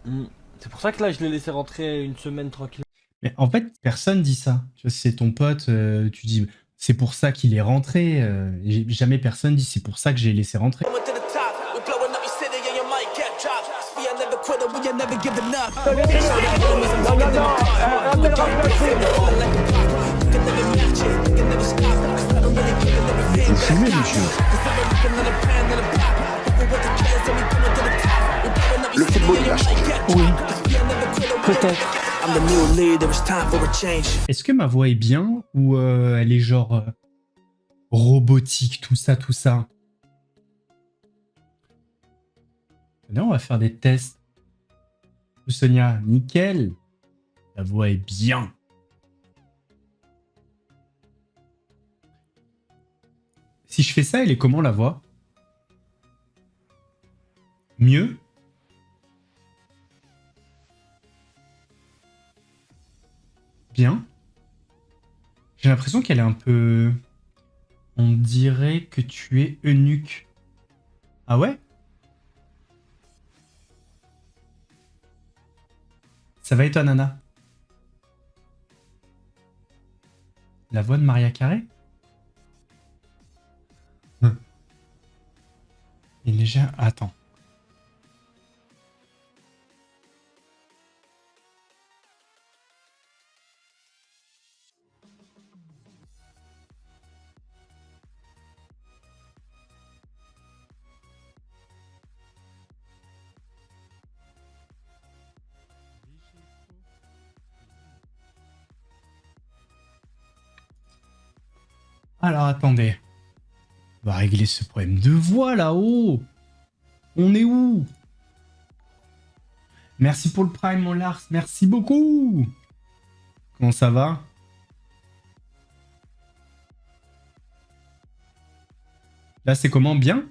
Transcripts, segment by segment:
Mm. C'est pour ça que là, je l'ai laissé rentrer une semaine tranquille. Mais en fait, personne dit ça. Tu vois, si c'est ton pote, tu dis c'est pour ça qu'il est rentré. Jamais personne dit c'est pour ça que j'ai laissé rentrer. Vous fumez, monsieur. Le football, il a changé. Oui, peut-être. Est-ce que ma voix est bien ou elle est genre robotique, tout ça, tout ça? Là, on va faire des tests. Sonia, nickel. La voix est bien. Si je fais ça, elle est comment la voix? Mieux? Bien? J'ai l'impression qu'elle est un peu... On dirait que tu es eunuque. Ah ouais? Ça va et toi, Nana? La voix de Maria Carré? Il est déjà... Attends. Alors, attendez. On va régler ce problème de voix, là-haut. On est où? Merci pour le Prime, mon Lars. Merci beaucoup. Comment ça va? Là, c'est comment? Bien?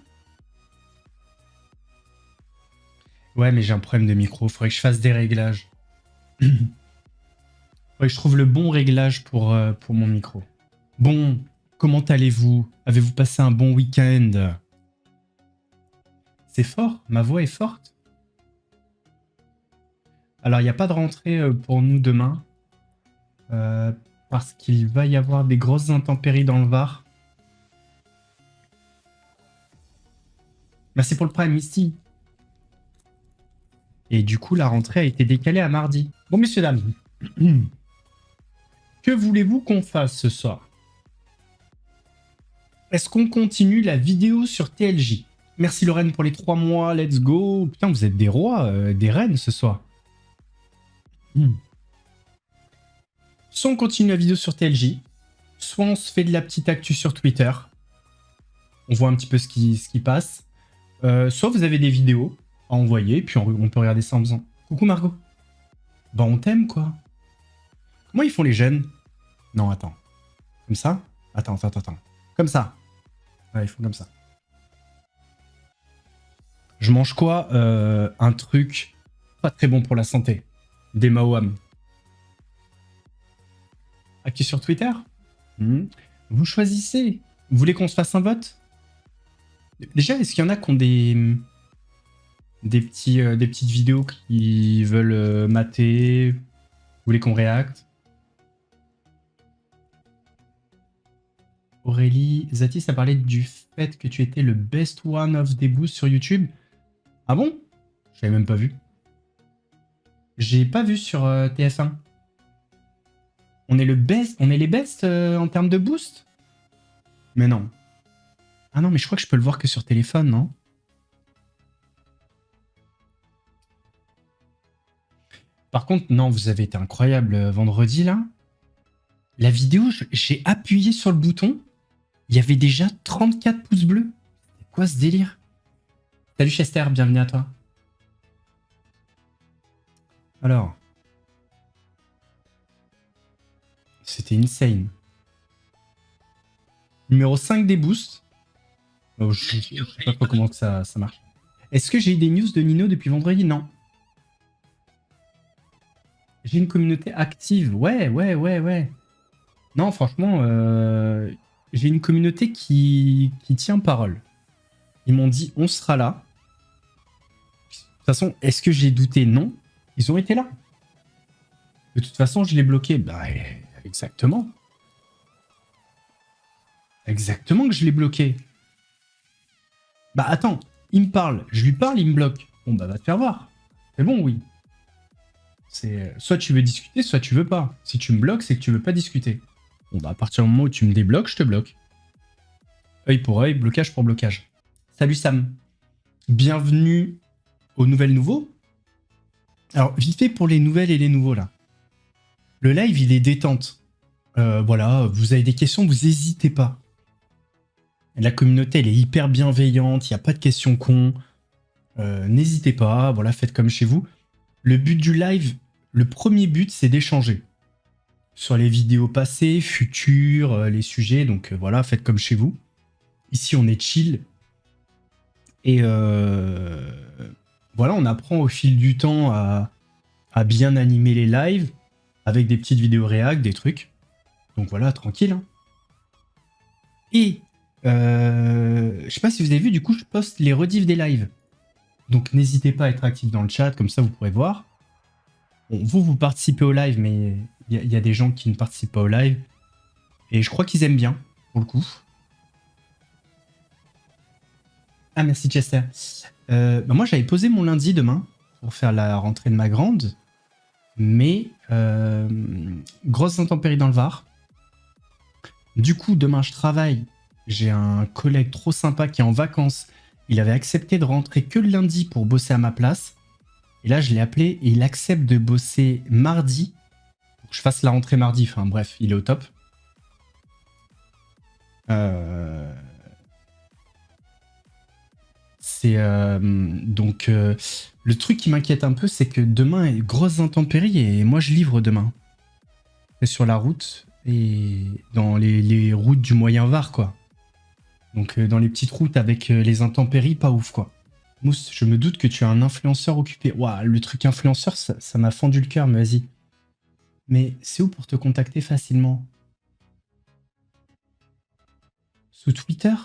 Ouais, mais j'ai un problème de micro. Faudrait que je fasse des réglages. Faudrait que je trouve le bon réglage pour mon micro. Bon, comment allez-vous? Avez-vous passé un bon week-end? C'est fort? Ma voix est forte? Alors, il n'y a pas de rentrée pour nous demain. Parce qu'il va y avoir des grosses intempéries dans le Var. Merci pour le Prime, Misty. Et du coup, la rentrée a été décalée à mardi. Bon, messieurs, dames. Que voulez-vous qu'on fasse ce soir? Est-ce qu'on continue la vidéo sur TLJ? Merci Lorraine pour les 3 mois, let's go. Putain, vous êtes des rois, des reines ce soir. Soit on continue la vidéo sur TLJ, soit on se fait de la petite actu sur Twitter. On voit un petit peu ce qui passe. Soit vous avez des vidéos à envoyer, puis on peut regarder ça en faisant. Coucou Margot. Bah on t'aime quoi. Comment ils font les jeunes? Non, attends. Comme ça? Attends. Comme ça. Ouais, ils font comme ça. Je mange quoi? Un truc pas très bon pour la santé. Des Mawam. Actu sur Twitter? Vous choisissez. Vous voulez qu'on se fasse un vote? Déjà, est-ce qu'il y en a qui ont des petites vidéos qui veulent mater? Vous voulez qu'on réacte? Aurélie, Zatis a parlé du fait que tu étais le best one of des boosts sur YouTube. Ah bon? J'avais même pas vu. J'ai pas vu sur TF1. On est les best en termes de boost? Mais non. Ah non, mais je crois que je peux le voir que sur téléphone, non? Par contre, non, vous avez été incroyable vendredi, là. La vidéo, j'ai appuyé sur le bouton. Il y avait déjà 34 pouces bleus. C'est quoi ce délire? Salut Chester, bienvenue à toi. Alors. C'était insane. Numéro 5 des boosts. Oh, je sais pas comment que ça marche. Est-ce que j'ai eu des news de Nino depuis vendredi? Non. J'ai une communauté active. Ouais. Non, franchement, j'ai une communauté qui tient parole. Ils m'ont dit, on sera là. De toute façon, est-ce que j'ai douté? Non. Ils ont été là. De toute façon, je l'ai bloqué. Bah, exactement. Exactement que je l'ai bloqué. Bah, attends. Il me parle. Je lui parle, il me bloque. Bon, bah, va te faire voir. C'est bon, oui. C'est soit tu veux discuter, soit tu veux pas. Si tu me bloques, c'est que tu veux pas discuter. Bon, bah, à partir du moment où tu me débloques, je te bloque. Œil pour œil, blocage pour blocage. Salut Sam. Bienvenue aux nouvelles nouveaux. Alors, vite fait pour les nouvelles et les nouveaux, là. Le live, il est détente. Voilà, vous avez des questions, vous n'hésitez pas. La communauté, elle est hyper bienveillante, il n'y a pas de questions cons. N'hésitez pas, voilà, faites comme chez vous. Le but du live, le premier but, c'est d'échanger. Sur les vidéos passées, futures, les sujets, donc voilà, faites comme chez vous. Ici, on est chill. Et voilà, on apprend au fil du temps à bien animer les lives, avec des petites vidéos réac, des trucs. Donc voilà, tranquille. Hein. Et je sais pas si vous avez vu, du coup, je poste les rediffs des lives. Donc n'hésitez pas à être actif dans le chat, comme ça vous pourrez voir. Bon, vous participez au live, mais il y a des gens qui ne participent pas au live. Et je crois qu'ils aiment bien, pour le coup. Ah, merci Chester. Bah moi, j'avais posé mon lundi demain pour faire la rentrée de ma grande. Mais grosse intempérie dans le Var. Du coup, demain, je travaille. J'ai un collègue trop sympa qui est en vacances. Il avait accepté de rentrer que le lundi pour bosser à ma place. Et là, je l'ai appelé et il accepte de bosser mardi pour que je fasse la rentrée mardi. Enfin bref, il est au top. C'est donc le truc qui m'inquiète un peu, c'est que demain est grosse intempérie et moi je livre demain. C'est sur la route et dans les routes du Moyen Var quoi. Donc dans les petites routes avec les intempéries, pas ouf quoi. Mousse, je me doute que tu es un influenceur occupé. Waouh, le truc influenceur, ça m'a fendu le cœur, mais vas-y. Mais c'est où pour te contacter facilement? Sous Twitter?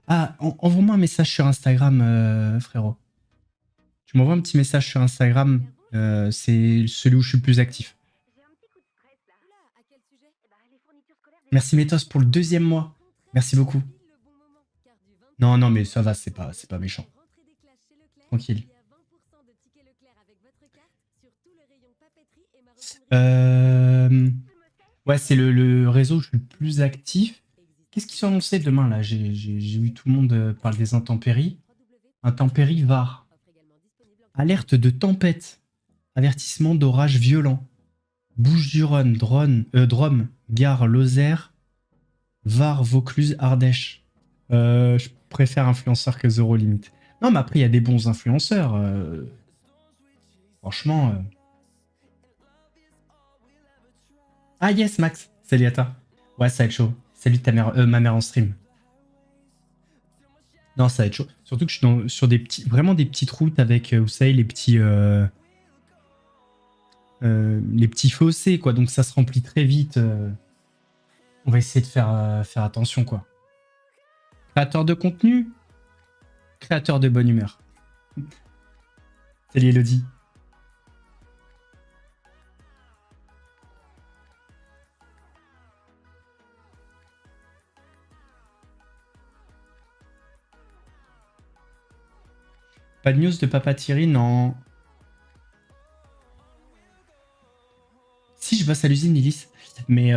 Ah, envoie-moi un message sur Instagram, frérot. Tu m'envoies un petit message sur Instagram, c'est celui où je suis le plus actif. Merci Métos pour le 2e mois. Merci beaucoup. Non, non, mais ça va, c'est pas méchant. Tranquille. Ouais, c'est le réseau où je suis le plus actif. Qu'est-ce qu'ils sont annoncés demain, là? J'ai vu tout le monde parler des intempéries. Intempéries Var. Alerte de tempête. Avertissement d'orage violent. Bouches-du-Rhône, Drôme, Gare, Lozère, Var, Vaucluse, Ardèche. Je préfère influenceur que Zoro limite. Non, mais après, il y a des bons influenceurs. Franchement. Ah yes, Max. Salut à toi. Ouais, ça va être chaud. Salut ta mère, ma mère en stream. Non, ça va être chaud. Surtout que je suis sur des petits, vraiment des petites routes avec, vous savez, les petits fossés, quoi. Donc ça se remplit très vite. On va essayer de faire attention, quoi. Créateur de contenu, créateur de bonne humeur. Salut Elodie. Pas de news de Papa Thierry, non. Si, je bosse à l'usine, Lilith. Mais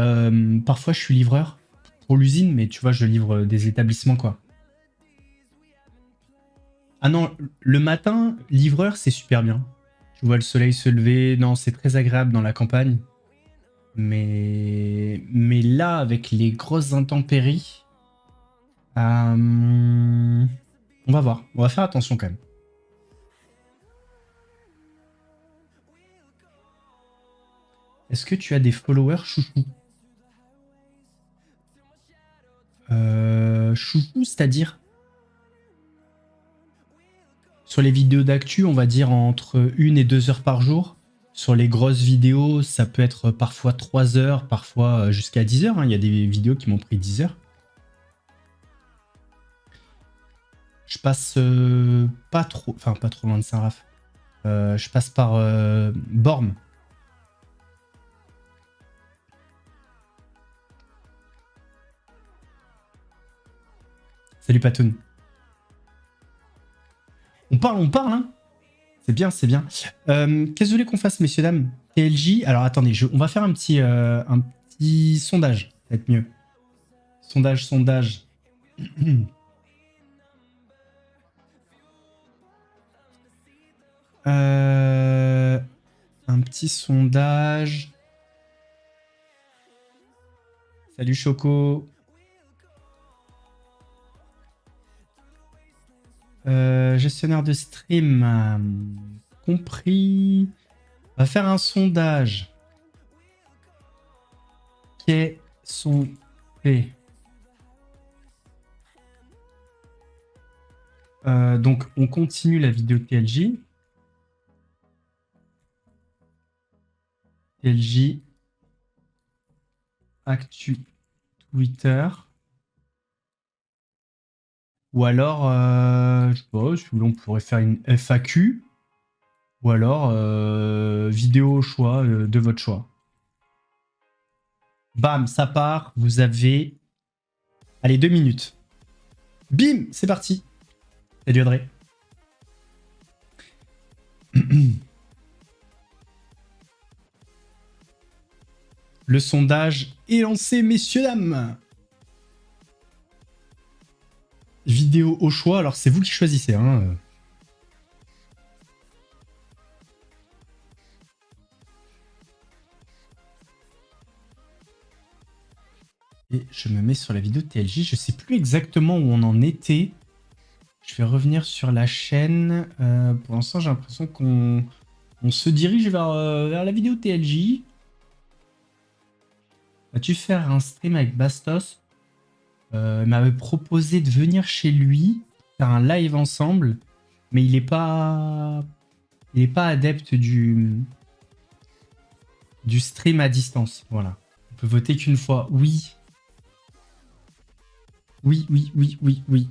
parfois, je suis livreur pour l'usine, mais tu vois, je livre des établissements, quoi. Ah non, le matin, livreur, c'est super bien. Tu vois le soleil se lever. Non, c'est très agréable dans la campagne. Mais là, avec les grosses intempéries, on va voir. On va faire attention quand même. Est-ce que tu as des followers chouchou? Chouchou, c'est-à-dire? Sur les vidéos d'actu, on va dire entre 1 et 2 heures par jour. Sur les grosses vidéos, ça peut être parfois 3 heures, parfois jusqu'à 10 heures. Hein. Il y a des vidéos qui m'ont pris 10 heures. Je passe pas trop loin de Saint-Raph. Je passe par Borm. Salut Patoun. On parle, hein. C'est bien, c'est bien. Qu'est-ce que vous voulez qu'on fasse, messieurs, dames? TLJ. Alors attendez, on va faire un petit sondage. Ça va être mieux. Sondage. Un petit sondage. Salut Choco. Gestionnaire de stream. Compris. On va faire un sondage. Qu'est son P. Donc, on continue la vidéo TLJ. TLJ. Actu Twitter. Ou alors, je sais pas, si on pourrait faire une FAQ. Ou alors, vidéo au choix, de votre choix. Bam, ça part. Vous avez... Allez, 2 minutes. Bim, c'est parti. Salut Audrey. Le sondage est lancé, messieurs, dames. Vidéo au choix, alors c'est vous qui choisissez. Hein. Et je me mets sur la vidéo de TLJ. Je sais plus exactement où on en était. Je vais revenir sur la chaîne. Pour l'instant, j'ai l'impression qu'on se dirige vers la vidéo TLJ. Vas-tu faire un stream avec Bastos? Il m'avait proposé de venir chez lui, faire un live ensemble, mais il est pas adepte du stream à distance. Voilà. On peut voter qu'une fois. Oui. Oui.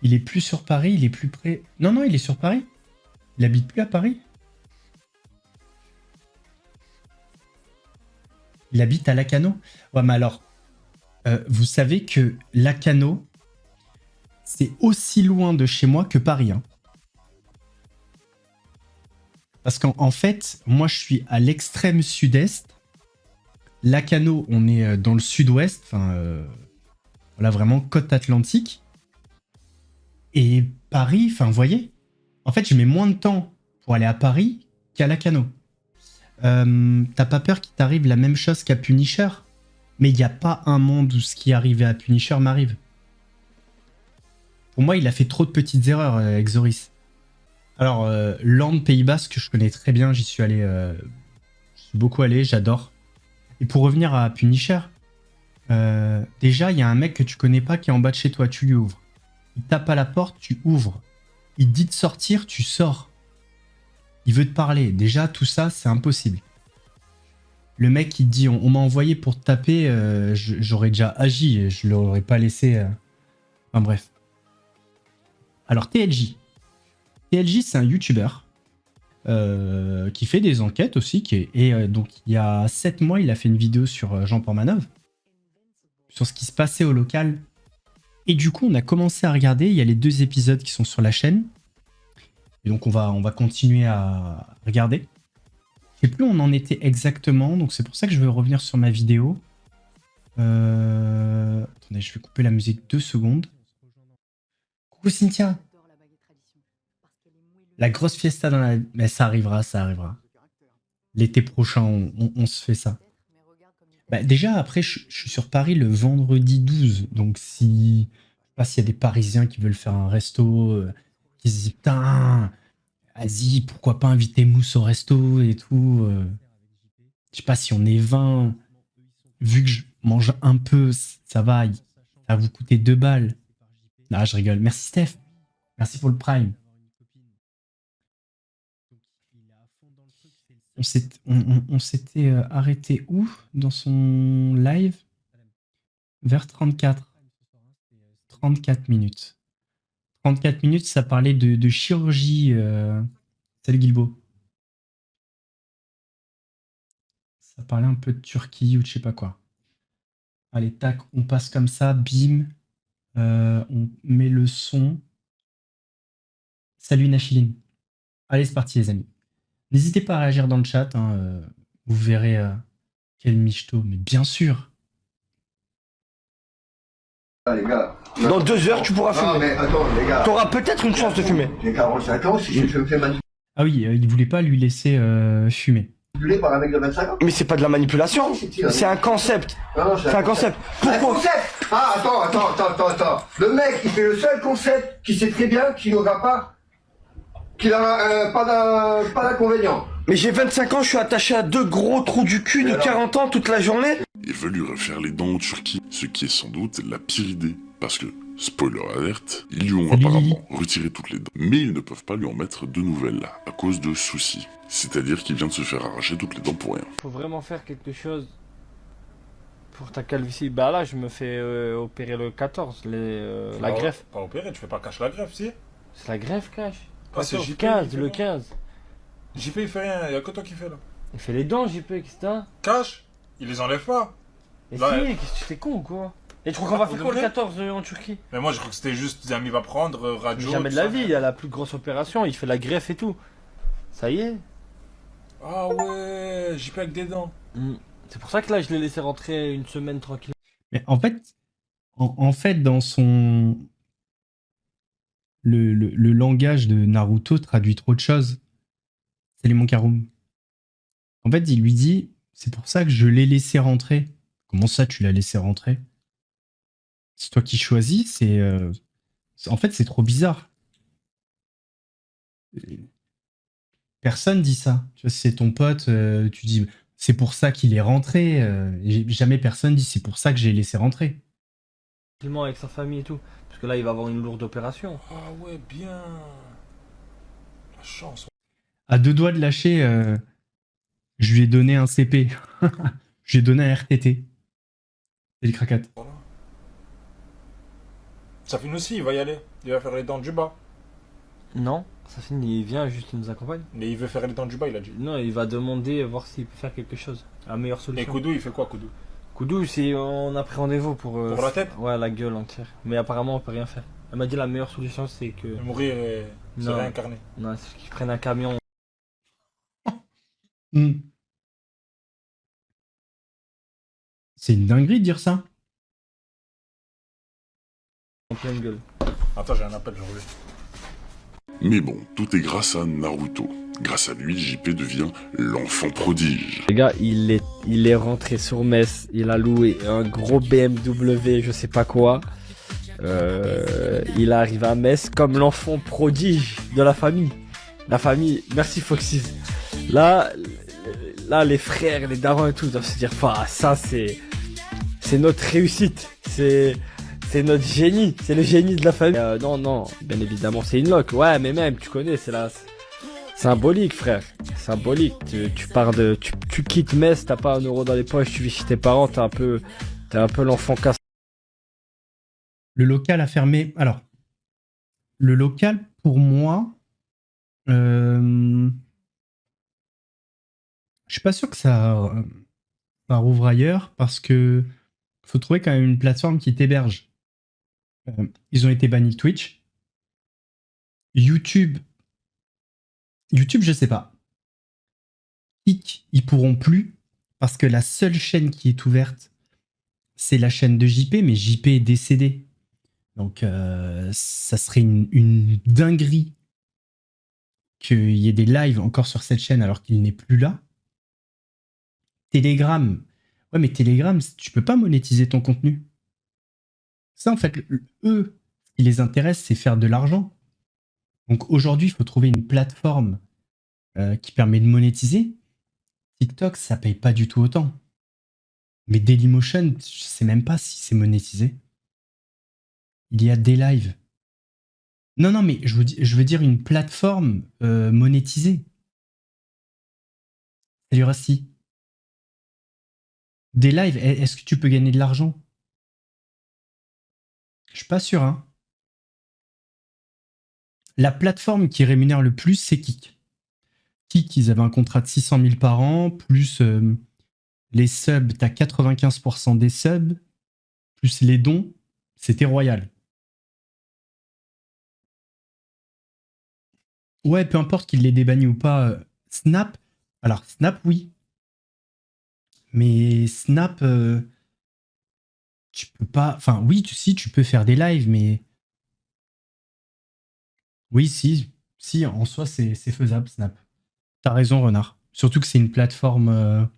Il est plus sur Paris, il est plus près. Non, il est sur Paris. Il habite plus à Paris. Il habite à Lacano. Ouais, mais alors, vous savez que Lacano, c'est aussi loin de chez moi que Paris. Hein. Parce qu'en fait, moi, je suis à l'extrême sud-est. Lacano, on est dans le sud-ouest. Enfin, voilà, vraiment côte atlantique. Et Paris, enfin, vous voyez, en fait, je mets moins de temps pour aller à Paris qu'à Lacano. T'as pas peur qu'il t'arrive la même chose qu'à Punisher? Mais il n'y a pas un monde où ce qui arrivait à Punisher m'arrive. Pour moi, il a fait trop de petites erreurs, Exoris. Alors, Land Pays Basque, je connais très bien, j'y suis allé. Je suis beaucoup allé, j'adore. Et pour revenir à Punisher, déjà, il y a un mec que tu connais pas qui est en bas de chez toi, tu lui ouvres. Il tape à la porte, tu ouvres. Il dit de sortir, tu sors. Il veut te parler. Déjà, tout ça, c'est impossible. Le mec, il dit, on m'a envoyé pour te taper, j'aurais déjà agi, je l'aurais pas laissé... Enfin bref. Alors, TLJ. TLJ, c'est un YouTuber qui fait des enquêtes aussi. Donc, il y a 7 mois, il a fait une vidéo sur Jean Portmanov, sur ce qui se passait au local. Et du coup, on a commencé à regarder. Il y a les 2 épisodes qui sont sur la chaîne. Et donc, on va continuer à regarder. Je sais plus où on en était exactement. Donc, c'est pour ça que je veux revenir sur ma vidéo. Attendez, je vais couper la musique 2 secondes. Coucou Cynthia. La grosse fiesta dans la... Mais ça arrivera, ça arrivera. L'été prochain, on se fait ça. Bah, déjà, après, je suis sur Paris le vendredi 12. Donc, si... Je sais pas s'il y a des Parisiens qui veulent faire un resto, qui se disent, putain, vas-y, pourquoi pas inviter Mousse au resto et tout. Je sais pas si on est 20. Vu que je mange un peu, ça va vous coûter 2 balles. Ah, je rigole. Merci Steph. Merci pour le Prime. On s'était arrêté où dans son live? Vers 34 minutes. 34 minutes, ça parlait de chirurgie. Salut Guilbeault. Ça parlait un peu de Turquie ou de je sais pas quoi. Allez, tac, on passe comme ça, bim. On met le son. Salut Nachiline. Allez, c'est parti les amis. N'hésitez pas à réagir dans le chat. Hein, vous verrez quel michto. Mais bien sûr. Ah, les gars. Dans 2 heures, tu pourras Non, fumer. mais attends, les gars. T'auras peut-être une chance de fumer. J'ai 45 ans, si je me fais manipuler Ah oui, il voulait pas lui laisser fumer. par un mec de 25 ans. Mais c'est pas de la manipulation. C'est un concept. Non, C'est un concept. Un Pourquoi concept. Ah, attends. Le mec, il fait le seul concept qui sait très bien qu'il n'aura pas. Qu'il aura pas d'inconvénient. Mais j'ai 25 ans, je suis attaché à 2 gros trous du cul de 40 ans toute la journée. Il veut lui refaire les dents en Turquie, ce qui est sans doute la pire idée. Parce que, spoiler alerte, ils lui ont Salut, apparemment retiré toutes les dents. Mais ils ne peuvent pas lui en mettre de nouvelles, à cause de soucis. C'est-à-dire qu'il vient de se faire arracher toutes les dents pour rien. Faut vraiment faire quelque chose pour ta calvitie. Bah là, je me fais opérer le 14, la greffe. Pas opéré, tu fais pas cacher la greffe, si. C'est la greffe, cash. Ah, c'est 14, JP, 15, il fait le non. 15. JP il fait rien, y'a que toi qui fais là. Il fait les dents, JP, qu'est-ce que t'as? Cache, il les enlève pas. Et Là, si, qu'est-ce que tu fais con ou quoi? Et tu crois qu'on va faire Vous quoi le devez 14 en Turquie? Mais moi je crois que c'était juste Zami va prendre, radio. Jamais de tout la ça. vie, il y a la plus grosse opération, il fait la greffe et tout. Ça y est. Ah ouais, JP avec des dents. C'est pour ça que là, je l'ai laissé rentrer une semaine tranquille. Mais en fait, dans son. Le langage de Naruto traduit trop de choses. C'est les Monkarum. En fait, il lui dit c'est pour ça que je l'ai laissé rentrer. Comment ça, tu l'as laissé rentrer? C'est toi qui choisis, en fait, c'est trop bizarre. Personne dit ça. Tu vois, si c'est ton pote, tu dis c'est pour ça qu'il est rentré. Jamais personne dit c'est pour ça que j'ai laissé rentrer. Avec sa famille et tout. Parce que là, il va avoir une lourde opération. Ah ouais, bien. La chance. À 2 doigts de lâcher, je lui ai donné un CP. Je lui ai donné un RTT. C'est le craquat. Voilà. Safine aussi, il va y aller. Il va faire les dents du bas. Non, ça finit, il vient juste, il nous accompagne. Mais il veut faire les dents du bas, il a dit. Non, il va demander, voir s'il peut faire quelque chose. La meilleure Et solution. Koudou, il fait quoi, Koudou? Koudou, c'est, on a pris rendez-vous pour... Pour la tête? Ouais, la gueule entière. Mais apparemment, on peut rien faire. Elle m'a dit la meilleure solution, c'est que... Mourir, c'est Non. réincarné. Non, c'est qu'ils prennent un camion. Hmm. C'est une dinguerie de dire ça. En pleine gueule. Attends, j'ai un appel, je reviens. Mais bon, tout est grâce à Naruto. Grâce à lui, JP devient l'enfant prodige. Les gars, il est rentré sur Metz, il a loué un gros BMW, je sais pas quoi. Il arrive à Metz comme l'enfant prodige de la famille. La famille, merci Foxys. Là, les frères, les darons et tout doivent se dire, bah, ça c'est notre réussite, c'est notre génie, c'est le génie de la famille. Non, bien évidemment, c'est une loc. Ouais, mais même, tu connais, c'est la symbolique, frère. Symbolique. Tu pars de, tu quittes Metz, t'as pas 1 euro dans les poches, tu vis chez tes parents, t'es un peu l'enfant casse. Le local a fermé. Alors, le local, pour moi, je suis pas sûr que ça rouvre ailleurs parce que faut trouver quand même une plateforme qui t'héberge. Ils ont été bannis de Twitch. YouTube, je sais pas. Kick, ils pourront plus parce que la seule chaîne qui est ouverte, c'est la chaîne de JP, mais JP est décédé. Donc, ça serait une dinguerie qu'il y ait des lives encore sur cette chaîne alors qu'il n'est plus là. Telegram. Ouais, mais Telegram, tu peux pas monétiser ton contenu. Ça, en fait, eux, ce qui les intéresse, c'est faire de l'argent. Donc, aujourd'hui, il faut trouver une plateforme qui permet de monétiser. TikTok, ça paye pas du tout autant. Mais Dailymotion, je sais même pas si c'est monétisé. Il y a des lives. Non, mais je veux dire une plateforme monétisée. Salut Rassi. Des lives, est-ce que tu peux gagner de l'argent? Je suis pas sûr, hein. La plateforme qui rémunère le plus, c'est Kik. Kik, ils avaient un contrat de 600 000 par an, plus Les subs, t'as 95% des subs, plus les dons, c'était royal. Ouais, peu importe qu'il l'ait débanni ou pas. Snap, alors Snap, oui. Mais Snap, tu peux pas. Enfin, oui, si, tu peux faire des lives, mais. Oui, si, en soi, c'est faisable, Snap. T'as raison, Renard. Surtout que c'est une plateforme.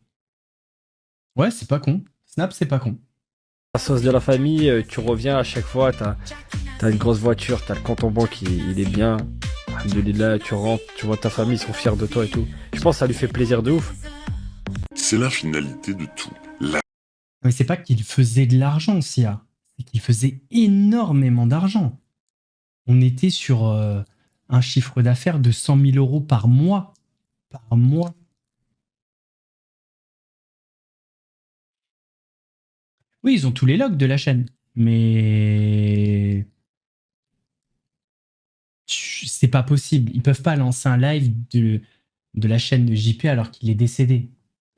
Ouais, c'est pas con. Snap, c'est pas con. La sauce de la famille, tu reviens à chaque fois, t'as une grosse voiture, t'as le compte en banque, il est bien. Alhamdoulilah, tu rentres, tu vois ta famille, ils sont fiers de toi et tout. Je pense que ça lui fait plaisir de ouf. C'est la finalité de tout. La Mais c'est pas qu'il faisait de l'argent, Sia. C'est qu'il faisait énormément d'argent. On était sur un chiffre d'affaires de 100 000 euros par mois. Par mois. Oui, ils ont tous les logs de la chaîne. Mais. C'est pas possible. Ils peuvent pas lancer un live de la chaîne de JP alors qu'il est décédé.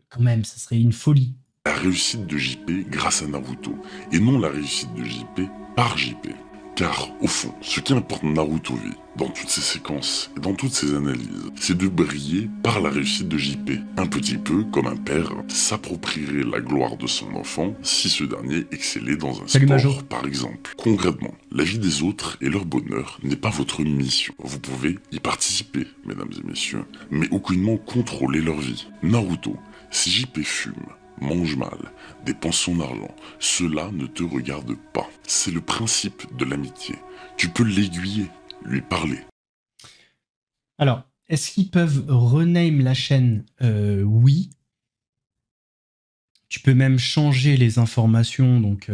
Quand même, ça serait une folie. La réussite de JP grâce à Naruto, et non la réussite de JP par JP. Car, au fond, ce qui importe Naruto vit, dans toutes ses séquences et dans toutes ses analyses, c'est de briller par la réussite de JP. Un petit peu comme un père s'approprierait la gloire de son enfant si ce dernier excellait dans un Salut, sport, Majo. par exemple. Concrètement, la vie des autres et leur bonheur n'est pas votre mission. Vous pouvez y participer, mesdames et messieurs, mais aucunement contrôler leur vie. Naruto, si JP fume, mange mal, dépense son argent, cela ne te regarde pas. C'est le principe de l'amitié. Tu peux l'aiguiller, lui parler. Alors, est-ce qu'ils peuvent rename la chaîne Oui. Tu peux même changer les informations, donc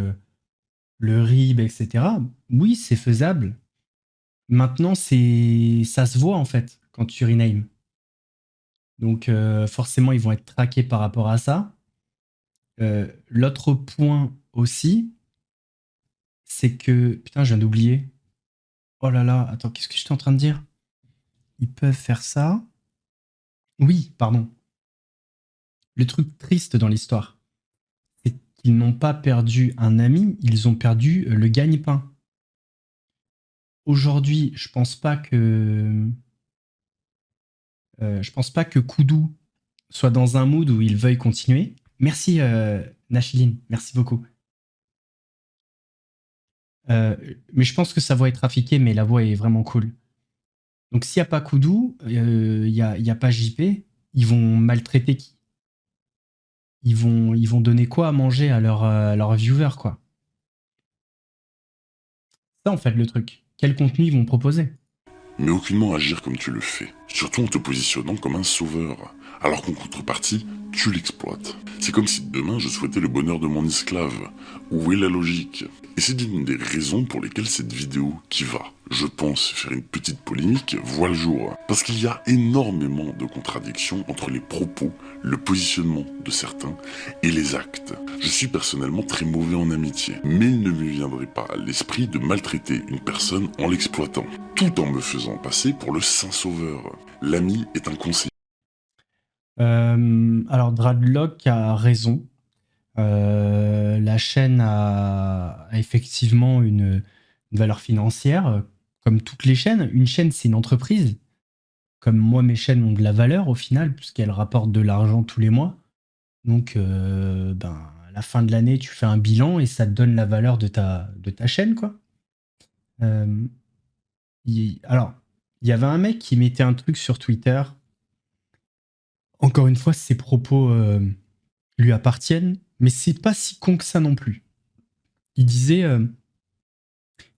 le RIB, etc. Oui, c'est faisable. Maintenant, ça se voit en fait quand tu rename. Donc forcément, ils vont être traqués par rapport à ça. L'autre point aussi, c'est que... Putain, je viens d'oublier. Oh là là, attends, qu'est-ce que j'étais en train de dire? Ils peuvent faire ça. Oui, pardon. Le truc triste dans l'histoire, c'est qu'ils n'ont pas perdu un ami, ils ont perdu le gagne-pain. Aujourd'hui, je pense pas que Koudou soit dans un mood où il veuille continuer. Merci Nachiline, merci beaucoup. Mais je pense que sa voix est trafiquée, mais la voix est vraiment cool. Donc s'il n'y a pas Koudou, il y a pas JP, ils vont maltraiter qui? Ils vont donner quoi à manger à leurs viewers, quoi. Ça, en fait, le truc. Quel contenu ils vont proposer? Mais aucunement agir comme tu le fais, surtout en te positionnant comme un sauveur, alors qu'en contrepartie, tu l'exploites. C'est comme si demain je souhaitais le bonheur de mon esclave. Où est la logique? Et c'est l'une des raisons pour lesquelles cette vidéo, qui va, je pense, faire une petite polémique, voit le jour. Parce qu'il y a énormément de contradictions entre les propos, le positionnement de certains et les actes. Je suis personnellement très mauvais en amitié, mais il ne me viendrait pas à l'esprit de maltraiter une personne en l'exploitant, tout en me faisant passer pour le saint sauveur. L'ami est un conseiller. Alors, Dradlock a raison. La chaîne a effectivement une valeur financière, comme toutes les chaînes. Une chaîne, c'est une entreprise. Comme moi, mes chaînes ont de la valeur au final, puisqu'elles rapportent de l'argent tous les mois. Donc, à la fin de l'année, tu fais un bilan et ça te donne la valeur de ta chaîne, quoi. Alors, il y avait un mec qui mettait un truc sur Twitter. Encore une fois, ses propos lui appartiennent, mais c'est pas si con que ça non plus. Il disait,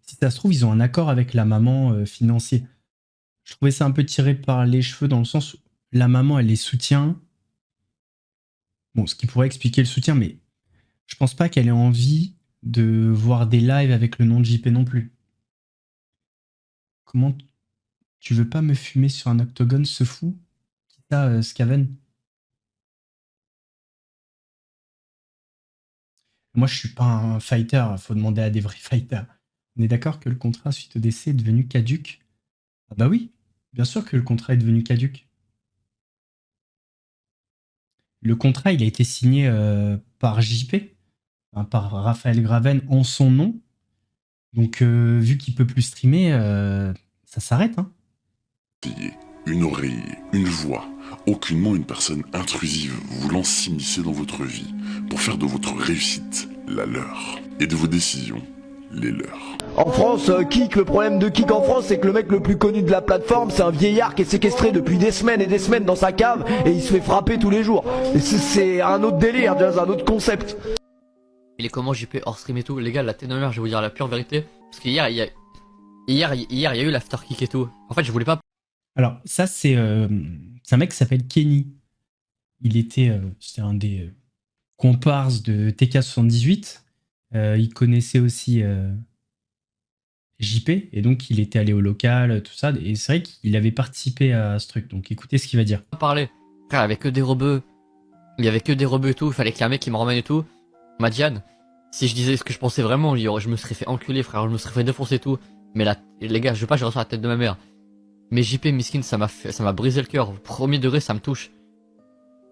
si ça se trouve, ils ont un accord avec la maman financier. Je trouvais ça un peu tiré par les cheveux dans le sens où la maman, elle les soutient. Bon, ce qui pourrait expliquer le soutien, mais je pense pas qu'elle ait envie de voir des lives avec le nom de JP non plus. Comment tu veux pas me fumer sur un octogone, ce fou? Qui ça, Scaven? Moi, je suis pas un fighter, faut demander à des vrais fighters. On est d'accord que le contrat suite au décès est devenu caduc? Ah bah oui, bien sûr que le contrat est devenu caduc. Le contrat, il a été signé par JP, hein, par Raphaël Graven en son nom. Donc, vu qu'il peut plus streamer, ça s'arrête. Hein. Une oreille, une voix, aucunement une personne intrusive voulant s'immiscer dans votre vie pour faire de votre réussite la leur et de vos décisions les leurs. En France, Kik, le problème de Kik en France, c'est que le mec le plus connu de la plateforme, c'est un vieillard qui est séquestré depuis des semaines et des semaines dans sa cave et il se fait frapper tous les jours. Et c'est un autre délire, déjà, c'est un autre concept. Il est comment JP hors stream et tout. Les gars, la tête de ma mère, je vais vous dire la pure vérité. Parce qu'hier, il y a eu l'after kick et tout. En fait, je voulais pas. Alors, ça, c'est un mec qui s'appelle Kenny. Il était, c'était un des comparses de TK78. Il connaissait aussi JP, et donc il était allé au local, tout ça. Et c'est vrai qu'il avait participé à ce truc. Donc, écoutez ce qu'il va dire. Parler. Frère, il y avait que des rebeux. Il y avait que des rebeux et tout. Il fallait qu'il y ait un mec qui me ramène et tout. Madiane, si je disais ce que je pensais vraiment, je me serais fait enculer, frère. Je me serais fait défoncer et tout. Mais là, les gars, je veux pas, je reçois la tête de ma mère. Mais JP Miskin, ça m'a brisé le cœur. Premier degré, ça me touche.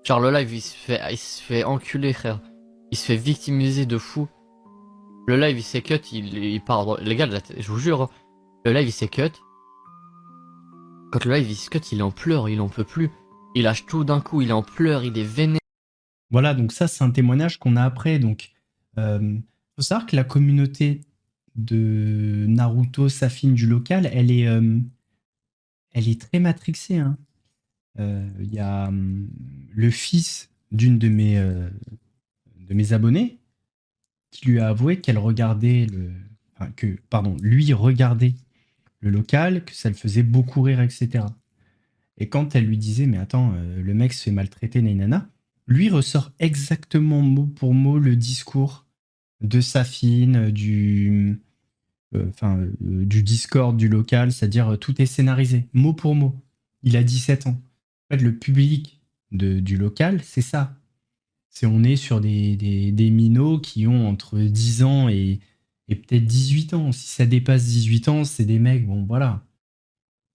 Genre le live, il se fait enculer, frère. Il se fait victimiser de fou. Le live, il s'est cut, il part. Les gars, je vous jure, hein, le live, il s'est cut. Quand le live, il se cut, il est en pleurs, il en peut plus. Il lâche tout d'un coup, il est en pleurs, il est vénère. Voilà, donc ça, c'est un témoignage qu'on a après. Donc, faut savoir que la communauté de Naruto, Safin du local, elle est très matrixée. Hein. Il y a le fils d'une de mes abonnés qui lui a avoué qu'elle regardait lui regardait le local, que ça le faisait beaucoup rire, etc. Et quand elle lui disait, mais attends, le mec se fait maltraiter, nanana, lui ressort exactement mot pour mot le discours de Safin, du Discord du local, c'est-à-dire tout est scénarisé, mot pour mot. Il a 17 ans. En fait, le public du local, c'est ça. On est sur des minots qui ont entre 10 ans et peut-être 18 ans. Si ça dépasse 18 ans, c'est des mecs, bon voilà.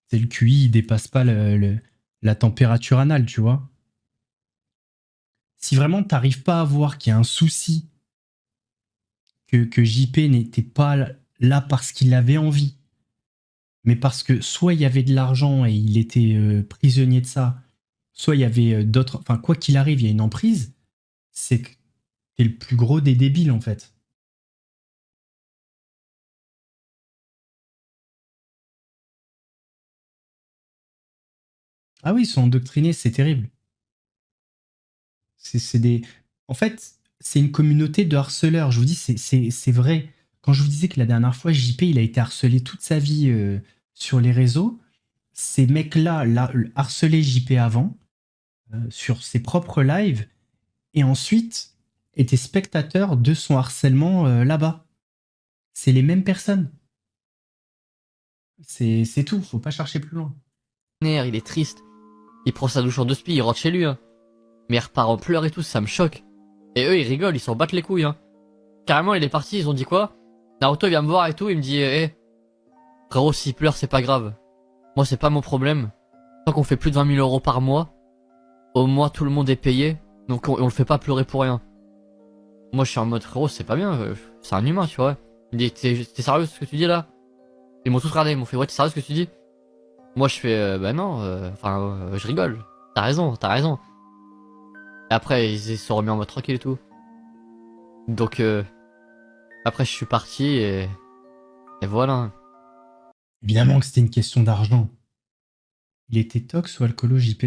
C'est le QI, il dépasse pas la température anale, tu vois. Si vraiment t'arrives pas à voir qu'il y a un souci, que JP n'était pas là parce qu'il avait envie, mais parce que soit il y avait de l'argent et il était prisonnier de ça, soit il y avait d'autres... Enfin, quoi qu'il arrive, il y a une emprise, c'est que t'es le plus gros des débiles, en fait. Ah oui, ils sont endoctrinés, c'est terrible. En fait, c'est une communauté de harceleurs. Je vous dis, c'est vrai. Quand je vous disais que la dernière fois, JP, il a été harcelé toute sa vie sur les réseaux, ces mecs-là harcelaient JP avant, sur ses propres lives, et ensuite étaient spectateurs de son harcèlement là-bas. C'est les mêmes personnes. C'est tout, faut pas chercher plus loin. Il est triste. Il prend sa douche en 2 spi, il rentre chez lui. Hein. Mais il repart en pleurs et tout, ça me choque. Et eux, ils rigolent, ils s'en battent les couilles. Hein. Carrément, il est parti, ils ont dit quoi? Naruto vient me voir et tout, il me dit frérot, s'il pleure, c'est pas grave. Moi, c'est pas mon problème. Tant qu'on fait plus de 20 000 € par mois, au mois, tout le monde est payé, donc on le fait pas pleurer pour rien. Moi, je suis en mode frérot, c'est pas bien, c'est un humain, tu vois. Il dit, t'es sérieux ce que tu dis là? Ils m'ont tous regardé, ils m'ont fait, ouais, t'es sérieux ce que tu dis? Moi, je fais, bah non, je rigole. T'as raison, t'as raison. Et après, ils se sont remis en mode tranquille et tout. Donc, après, je suis parti et voilà. Évidemment que c'était une question d'argent. Il était tox ou alcoolo, JP?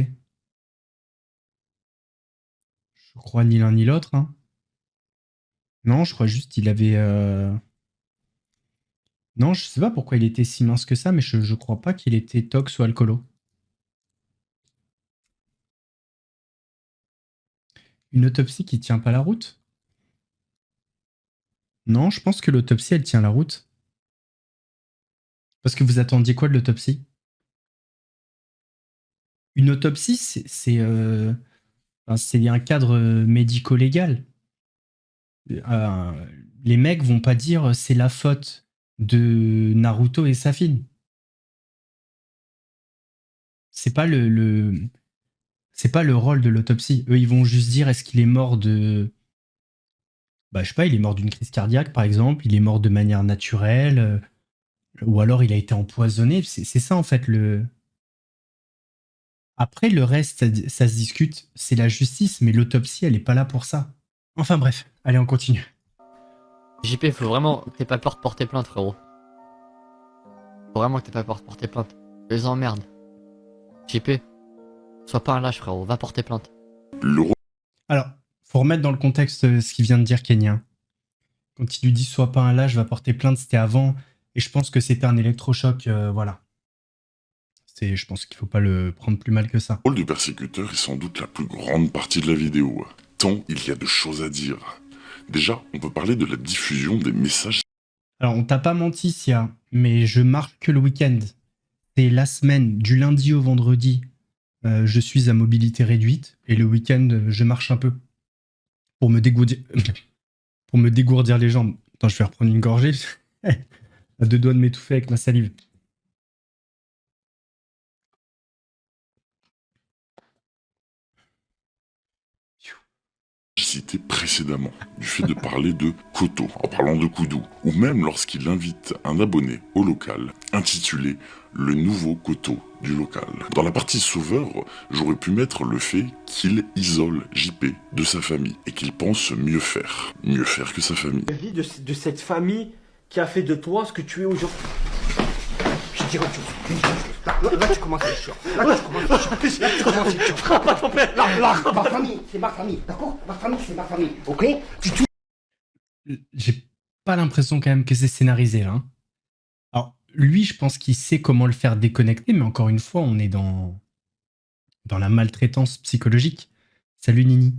Je crois ni l'un ni l'autre. Hein. Non, je crois juste qu'il avait... Non, je sais pas pourquoi il était si mince que ça, mais je crois pas qu'il était tox ou alcoolo. Une autopsie qui tient pas la route? Non, je pense que l'autopsie, elle tient la route. Parce que vous attendiez quoi de l'autopsie? Une autopsie, c'est un cadre médico-légal. Les mecs vont pas dire c'est la faute de Naruto et Safin. C'est pas C'est pas le rôle de l'autopsie. Eux, ils vont juste dire est-ce qu'il est mort de. Bah, je sais pas, il est mort d'une crise cardiaque, par exemple, il est mort de manière naturelle, ou alors il a été empoisonné. C'est ça, en fait, le. Après, le reste, ça se discute, c'est la justice, mais l'autopsie, elle est pas là pour ça. Enfin bref, allez, on continue. JP, faut vraiment que t'aies pas peur de porter plainte, frérot. Faut vraiment que t'aies pas peur de porter plainte. Je les emmerde. JP, sois pas un lâche, frérot, va porter plainte. Le Alors, faut remettre dans le contexte ce qu'il vient de dire Kenya. Quand il lui dit sois pas un lâche, va porter plainte, c'était avant, et je pense que c'était un électrochoc, voilà. Je pense qu'il faut pas le prendre plus mal que ça. rôle du persécuteur est sans doute la plus grande partie de la vidéo, tant il y a de choses à dire. Déjà, on peut parler de la diffusion des messages. Alors, on t'a pas menti, Sia, mais je marque que le week-end. C'est la semaine, du lundi au vendredi, je suis à mobilité réduite, et le week-end, je marche un peu. Pour me dégourdir, pour me dégourdir les jambes. Attends, je vais reprendre une gorgée. À 2 doigts de m'étouffer avec ma salive. Cité précédemment, du fait de parler de Koto, en parlant de Kudu, ou même lorsqu'il invite un abonné au local, intitulé Le nouveau Koto du local. Dans la partie sauveur, j'aurais pu mettre le fait qu'il isole JP de sa famille, et qu'il pense mieux faire que sa famille. La vie de cette famille qui a fait de toi ce que tu es aujourd'hui. Je dirais autre chose. Là, tu commences à être chiant. Là, tu commences à être chiant. Frappe pas ton père. Là, ma famille, c'est ma famille, d'accord? Ma famille, c'est ma famille, ok? J'ai pas l'impression quand même que c'est scénarisé là. Hein. Alors, lui, je pense qu'il sait comment le faire déconnecter, mais encore une fois, on est dans la maltraitance psychologique. Salut Nini.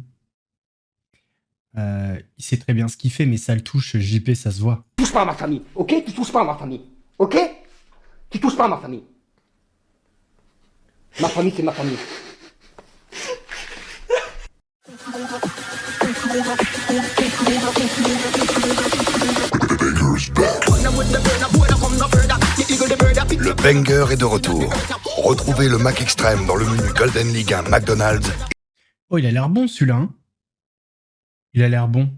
Il sait très bien ce qu'il fait, mais ça le touche, JP, ça se voit. Tu touches pas à ma famille, ok? Tu touches pas à ma famille, ok? Tu touches pas à ma famille. Ma famille, c'est ma famille. Le banger est de retour. Retrouvez le Mac Extreme dans le menu Golden League 1 McDonald's. Oh, il a l'air bon celui-là. Hein, il a l'air bon.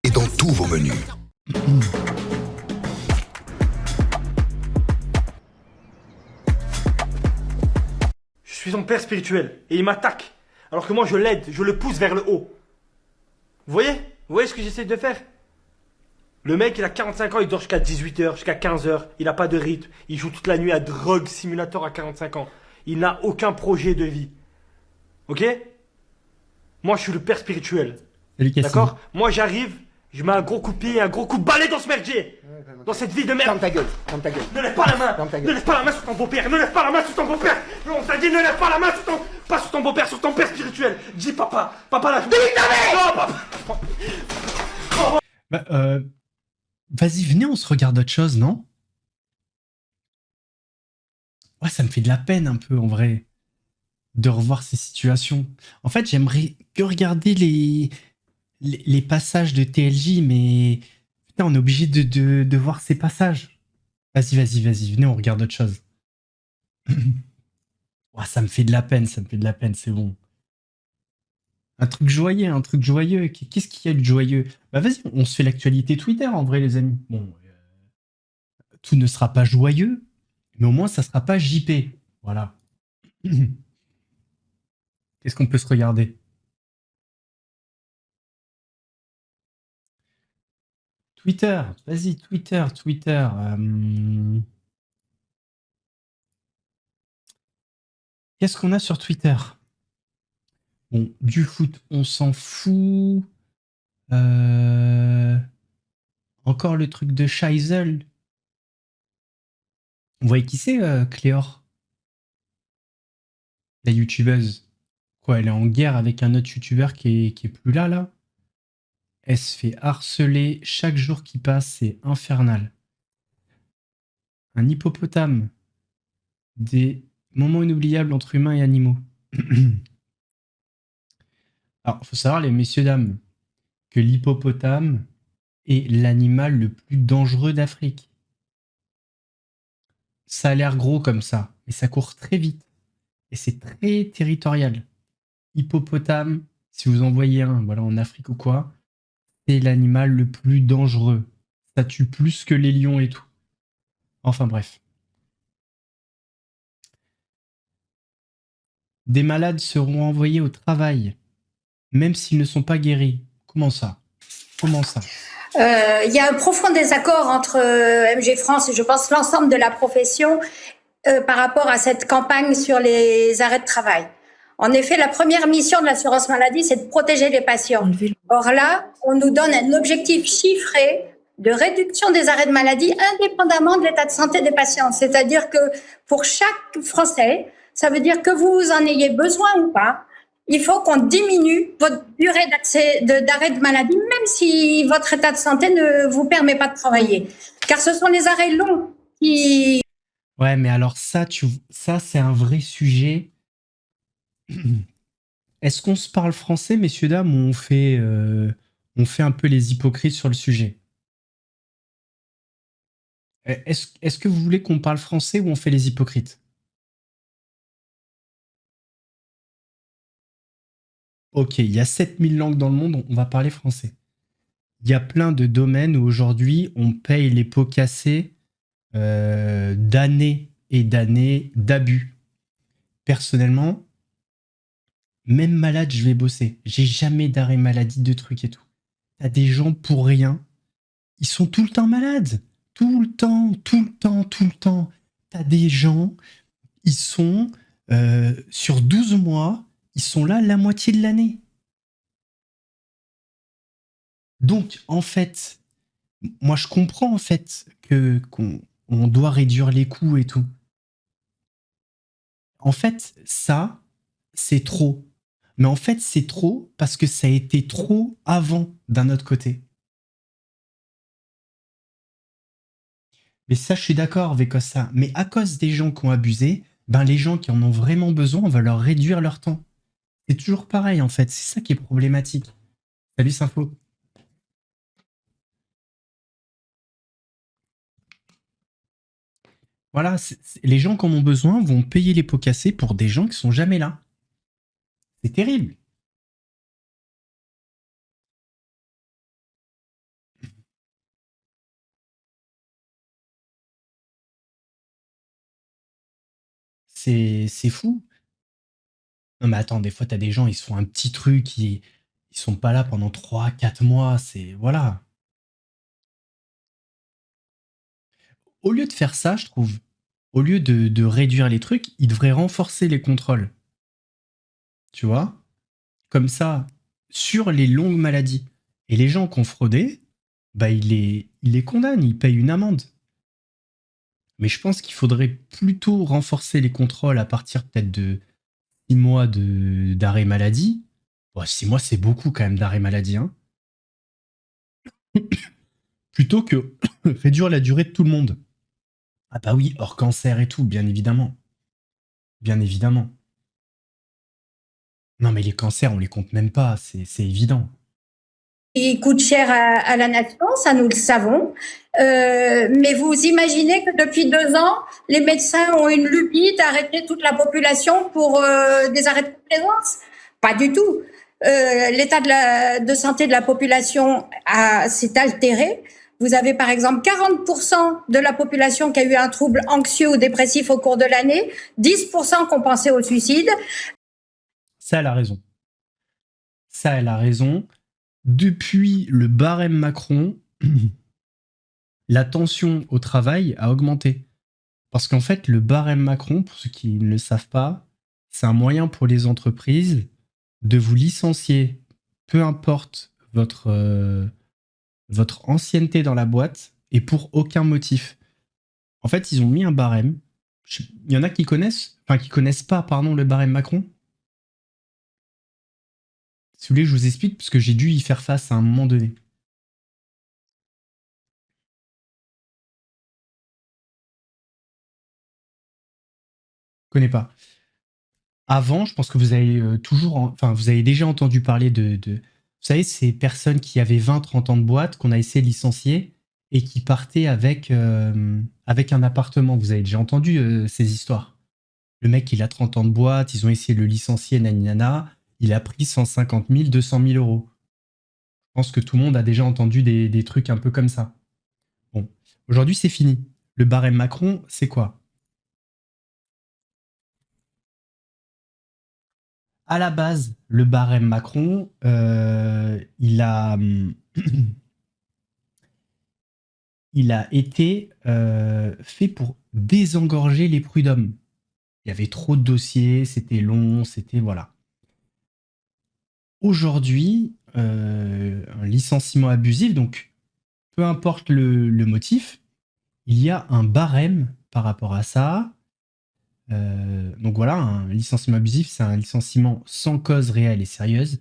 Et dans tous vos menus. Je suis son père spirituel et il m'attaque. Alors que moi je l'aide, je le pousse vers le haut. Vous voyez? Vous voyez ce que j'essaie de faire? Le mec il a 45 ans, il dort jusqu'à 18h, jusqu'à 15h, il a pas de rythme, il joue toute la nuit à Drug Simulator à 45 ans. Il n'a aucun projet de vie. Ok? Moi je suis le père spirituel. Salut Cassie. D'accord? Moi j'arrive, je mets un gros coup de pied et un gros coup de balai dans ce merdier. Dans cette vie de merde. Ferme ta gueule, ferme ta gueule. Ne lève pas la main. Ferme ta Ne gueule. lève pas la main sur ton beau-père. Ne lève pas la main sur ton beau-père. On t'a dit ne lève pas la main sur ton... Pas sur ton beau-père, sur ton père spirituel. Dis papa. Papa là. Non, papa. Bah, vas-y, venez, on se regarde autre chose, non? Ouais, ça me fait de la peine un peu, en vrai, de revoir ces situations. En fait, j'aimerais que regarder les passages de TLJ, mais putain, on est obligé de voir ces passages. Vas-y, venez, on regarde autre chose. Ouais, ça me fait de la peine, c'est bon. Un truc joyeux. Qu'est-ce qu'il y a de joyeux? Bah vas-y, on se fait l'actualité Twitter en vrai, les amis. Bon, tout ne sera pas joyeux, mais au moins ça sera pas JP. Voilà. Qu'est-ce qu'on peut se regarder? Twitter, vas-y, Twitter. Qu'est-ce qu'on a sur Twitter? Bon, du foot, on s'en fout. Encore le truc de Scheisel. Vous voyez qui c'est, Cléor? La youtubeuse. Quoi, elle est en guerre avec un autre youtubeur qui est plus là? Elle se fait harceler chaque jour qui passe, c'est infernal. Un hippopotame. Des moments inoubliables entre humains et animaux. Alors, faut savoir, les messieurs, dames, que l'hippopotame est l'animal le plus dangereux d'Afrique. Ça a l'air gros comme ça, mais ça court très vite. Et c'est très territorial. hippopotame, si vous en voyez un, voilà, en Afrique ou quoi, c'est l'animal le plus dangereux. Ça tue plus que les lions et tout. Enfin bref. Des malades seront envoyés au travail, même s'ils ne sont pas guéris. Comment ça? Comment ça? Il y a un profond désaccord entre MG France et je pense l'ensemble de la profession par rapport à cette campagne sur les arrêts de travail. En effet, la première mission de l'assurance maladie, c'est de protéger les patients. Or là, on nous donne un objectif chiffré de réduction des arrêts de maladie indépendamment de l'état de santé des patients. C'est-à-dire que pour chaque Français, ça veut dire que vous en ayez besoin ou pas, il faut qu'on diminue votre durée d'arrêt de maladie, même si votre état de santé ne vous permet pas de travailler. Car ce sont les arrêts longs qui... Ouais, mais alors ça, c'est un vrai sujet. Est-ce qu'on se parle français, messieurs, dames, ou on fait un peu les hypocrites sur le sujet? Est-ce que vous voulez qu'on parle français ou on fait les hypocrites? Ok, il y a 7000 langues dans le monde, on va parler français. Il y a plein de domaines où aujourd'hui on paye les pots cassés d'années et d'années d'abus. Personnellement, même malade, je vais bosser. J'ai jamais d'arrêt maladie, de trucs et tout. T'as des gens pour rien. Ils sont tout le temps malades. Tout le temps, tout le temps, tout le temps. T'as des gens, ils sont sur 12 mois, ils sont là la moitié de l'année. Donc, en fait, moi, je comprends, en fait, qu'on doit réduire les coûts et tout. En fait, ça, c'est trop. Mais en fait, c'est trop parce que ça a été trop avant d'un autre côté. Mais ça, je suis d'accord avec ça. Mais à cause des gens qui ont abusé, ben les gens qui en ont vraiment besoin, on va leur réduire leur temps. C'est toujours pareil, en fait. C'est ça qui est problématique. Salut, Sympho. Voilà, les gens qui en ont besoin vont payer les pots cassés pour des gens qui sont jamais là. C'est terrible. C'est fou. Non mais attends, des fois t'as des gens, ils se font un petit truc, ils sont pas là pendant 3-4 mois, c'est... Voilà. Au lieu de faire ça, je trouve, au lieu de réduire les trucs, ils devraient renforcer les contrôles. Tu vois? Comme ça, sur les longues maladies. Et les gens qui ont fraudé, bah il les condamne, ils payent une amende. Mais je pense qu'il faudrait plutôt renforcer les contrôles à partir peut-être de 6 mois d'arrêt maladie. Bon, 6 mois, c'est beaucoup quand même d'arrêt maladie. Hein. Plutôt que réduire la durée de tout le monde. Ah bah oui, hors cancer et tout, bien évidemment. Bien évidemment. Non mais les cancers, on les compte même pas, c'est évident. Qui coûte cher à la nation, ça nous le savons. Mais vous imaginez que depuis 2 ans, les médecins ont une lubie d'arrêter toute la population pour des arrêts de complaisance? Pas du tout. L'état de santé de la population s'est altéré. Vous avez par exemple 40% de la population qui a eu un trouble anxieux ou dépressif au cours de l'année, 10% qui ont pensé au suicide. Ça, elle a raison. Ça, elle a raison. Depuis le barème Macron, la tension au travail a augmenté. Parce qu'en fait, le barème Macron, pour ceux qui ne le savent pas, c'est un moyen pour les entreprises de vous licencier, peu importe votre ancienneté dans la boîte, et pour aucun motif. En fait, ils ont mis un barème. Il y en a qui connaissent pas, le barème Macron. Si vous voulez, je vous explique, parce que j'ai dû y faire face à un moment donné. Je connais pas. Avant, je pense que vous avez vous avez déjà entendu parler de vous savez, ces personnes qui avaient 20-30 ans de boîte, qu'on a essayé de licencier, et qui partaient avec un appartement. Vous avez déjà entendu ces histoires. Le mec, il a 30 ans de boîte, ils ont essayé de le licencier, naninana. il a pris 150 000, 200 000 euros. Je pense que tout le monde a déjà entendu des trucs un peu comme ça. Bon, aujourd'hui, c'est fini. Le barème Macron, c'est quoi? À la base, le barème Macron, il a été fait pour désengorger les prud'hommes. Il y avait trop de dossiers, c'était long, c'était voilà. Aujourd'hui, un licenciement abusif, donc peu importe le motif, il y a un barème par rapport à ça. Donc voilà, un licenciement abusif, c'est un licenciement sans cause réelle et sérieuse.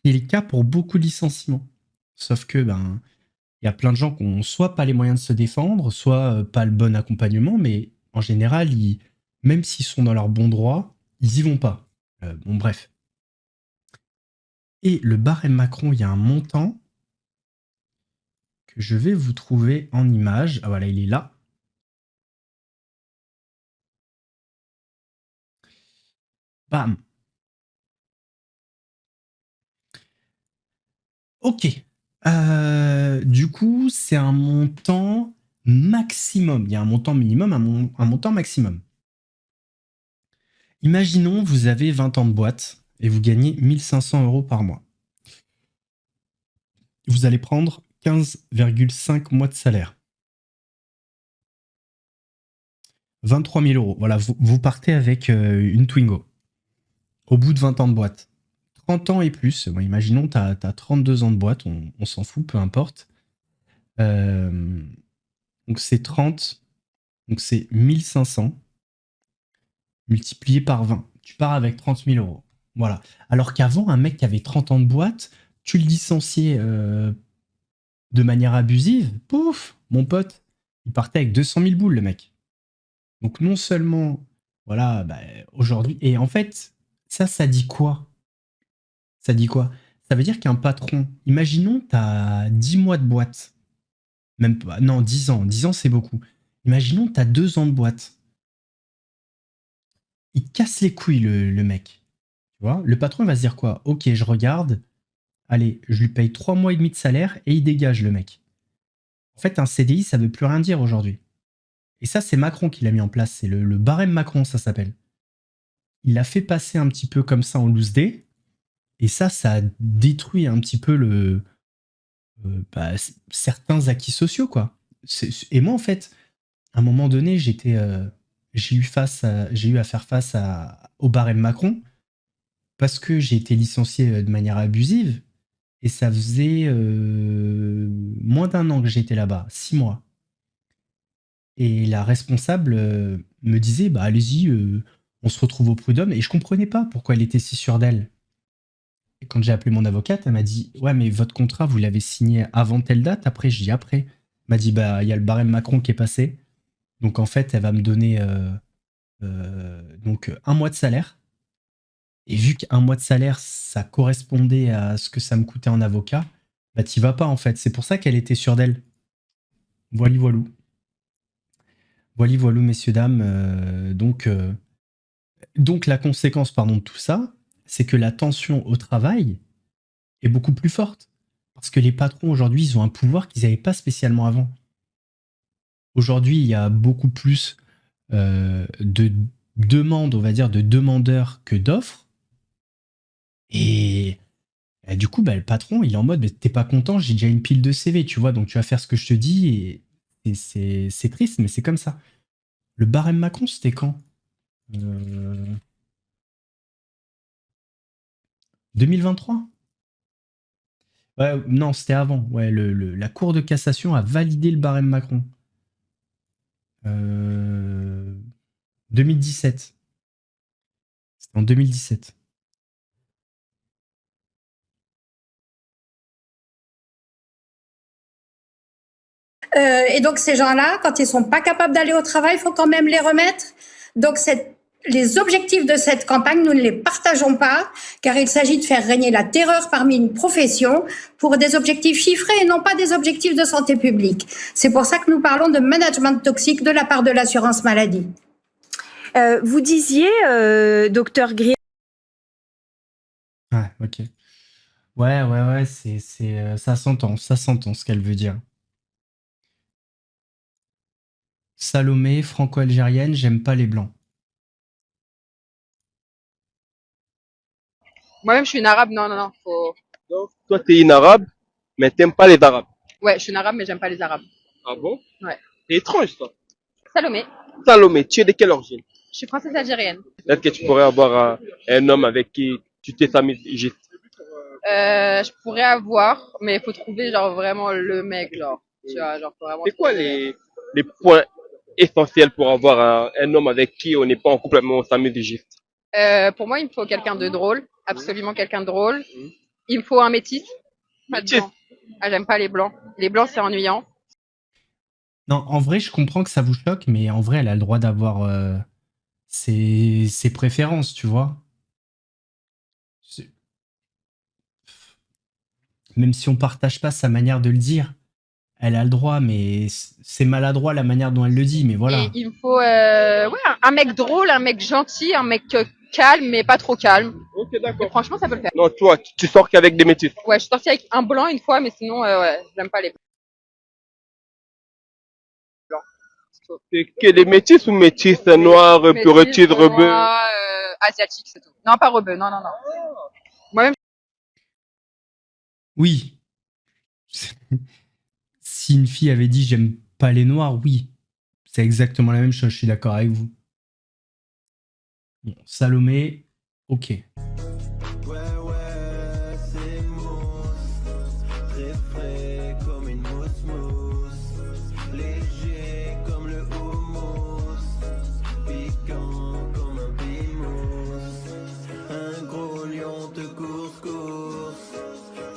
C'est le cas pour beaucoup de licenciements. Sauf que il y a plein de gens qui n'ont soit pas les moyens de se défendre, soit pas le bon accompagnement, mais en général, même s'ils sont dans leur bon droit, ils y vont pas. Bon, bref. Et le barème Macron, il y a un montant que je vais vous trouver en image. Ah voilà, il est là. Bam. Ok. Du coup, c'est un montant maximum. Il y a un montant minimum, un montant maximum. Imaginons, vous avez 20 ans de boîte et vous gagnez 1500 euros par mois. Vous allez prendre 15,5 mois de salaire. 23 000 euros. Voilà, vous partez avec une Twingo. Au bout de 20 ans de boîte. 30 ans et plus. Bon, imaginons, tu as 32 ans de boîte, on s'en fout, peu importe. Donc c'est 30. Donc c'est 1500 multiplié par 20. Tu pars avec 30 000 euros. Voilà. Alors qu'avant, un mec qui avait 30 ans de boîte, tu le licenciais de manière abusive, pouf, mon pote, il partait avec 200 000 boules, le mec. Donc non seulement, voilà, aujourd'hui... Et en fait, ça dit quoi? Ça dit quoi? Ça veut dire qu'un patron, imaginons, tu as 10 mois de boîte. Même pas, non, 10 ans. 10 ans, c'est beaucoup. Imaginons, tu as 2 ans de boîte. Il te casse les couilles, le mec. Tu vois? Le patron, il va se dire quoi? Ok, je regarde. Allez, je lui paye 3 mois et demi de salaire et il dégage, le mec. En fait, un CDI, ça veut plus rien dire aujourd'hui. Et ça, c'est Macron qui l'a mis en place. C'est le barème Macron, ça s'appelle. Il l'a fait passer un petit peu comme ça en loose day. Et ça a détruit un petit peu certains acquis sociaux, quoi. Et moi, en fait, à un moment donné, j'ai eu à faire face au barème Macron parce que j'ai été licencié de manière abusive et ça faisait moins d'1 an que j'étais là-bas, 6 mois. Et la responsable me disait, allez-y, on se retrouve au prud'homme. Et je comprenais pas pourquoi elle était si sûre d'elle. Et quand j'ai appelé mon avocate, elle m'a dit, ouais, mais votre contrat, vous l'avez signé avant telle date? Après, je dis après. Elle m'a dit, il y a le barème Macron qui est passé. Donc en fait, elle va me donner donc 1 mois de salaire. Et vu qu'1 mois de salaire, ça correspondait à ce que ça me coûtait en avocat, t'y vas pas en fait. C'est pour ça qu'elle était sûre d'elle. Voili voilou. Voili voilou, messieurs, dames. Donc la conséquence, de tout ça, c'est que la tension au travail est beaucoup plus forte. Parce que les patrons, aujourd'hui, ils ont un pouvoir qu'ils n'avaient pas spécialement avant. Aujourd'hui, il y a beaucoup plus de demandes, on va dire, de demandeurs que d'offres. Et du coup, le patron, il est en mode, t'es pas content, j'ai déjà une pile de CV, tu vois, donc tu vas faire ce que je te dis. Et c'est triste, mais c'est comme ça. Le barème Macron, c'était quand 2023? Ouais, non, c'était avant. Ouais, la Cour de cassation a validé le barème Macron. 2017. C'était en 2017. Et donc ces gens-là, quand ils sont pas capables d'aller au travail, il faut quand même les remettre. Donc les objectifs de cette campagne, nous ne les partageons pas, car il s'agit de faire régner la terreur parmi une profession pour des objectifs chiffrés et non pas des objectifs de santé publique. C'est pour ça que nous parlons de management toxique de la part de l'assurance maladie. Vous disiez, docteur Grier... Ouais, ok. Ouais, ça s'entend ce qu'elle veut dire. Salomé, franco-algérienne, j'aime pas les blancs. Moi-même, je suis une arabe. Non, non, non. Faut... Donc, toi, t'es une arabe, mais t'aimes pas les arabes. Ouais, je suis une arabe, mais j'aime pas les arabes. Ah bon? Ouais. C'est étrange, ça. Salomé, Salomé, tu es de quelle origine? je suis française algérienne. Peut-être que tu pourrais avoir un homme avec qui tu t'es amis juste. Je pourrais avoir, mais il faut trouver genre vraiment le mec, genre. Tu vois, genre faut vraiment. C'est quoi les points essentiels pour avoir un homme avec qui on n'est pas en couple, mais on s'amuse juste? Pour moi, il me faut quelqu'un de drôle, absolument quelqu'un de drôle. Il me faut un métis. Pas de Métis. blanc. Ah, j'aime pas les blancs. Les blancs, c'est ennuyant. Non, en vrai, je comprends que ça vous choque, mais en vrai, elle a le droit d'avoir ses préférences, tu vois. Même si on partage pas sa manière de le dire, elle a le droit, mais c'est maladroit la manière dont elle le dit, mais voilà. Et il me faut ouais, un mec drôle, un mec gentil, un mec calme, mais pas trop calme. Ok, Et d'accord. franchement, ça peut le faire. Non, toi, tu sors qu'avec des métis. Ouais, je suis sortie avec un blanc une fois, mais sinon, ouais, j'aime pas les blancs. C'est tout. C'est que des métis ou métis noirs, Métis, petits, rebeux? noirs, asiatiques, c'est tout. Non, pas rebeux, non, non, non. Moi-même, Oui. Si une fille avait dit j'aime pas les noirs, oui. C'est exactement la même chose, je suis d'accord avec vous. Bon, Salomé, ok.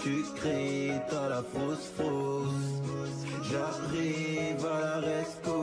Tu cries, t'as la fausse. J'arrive à la rescousse.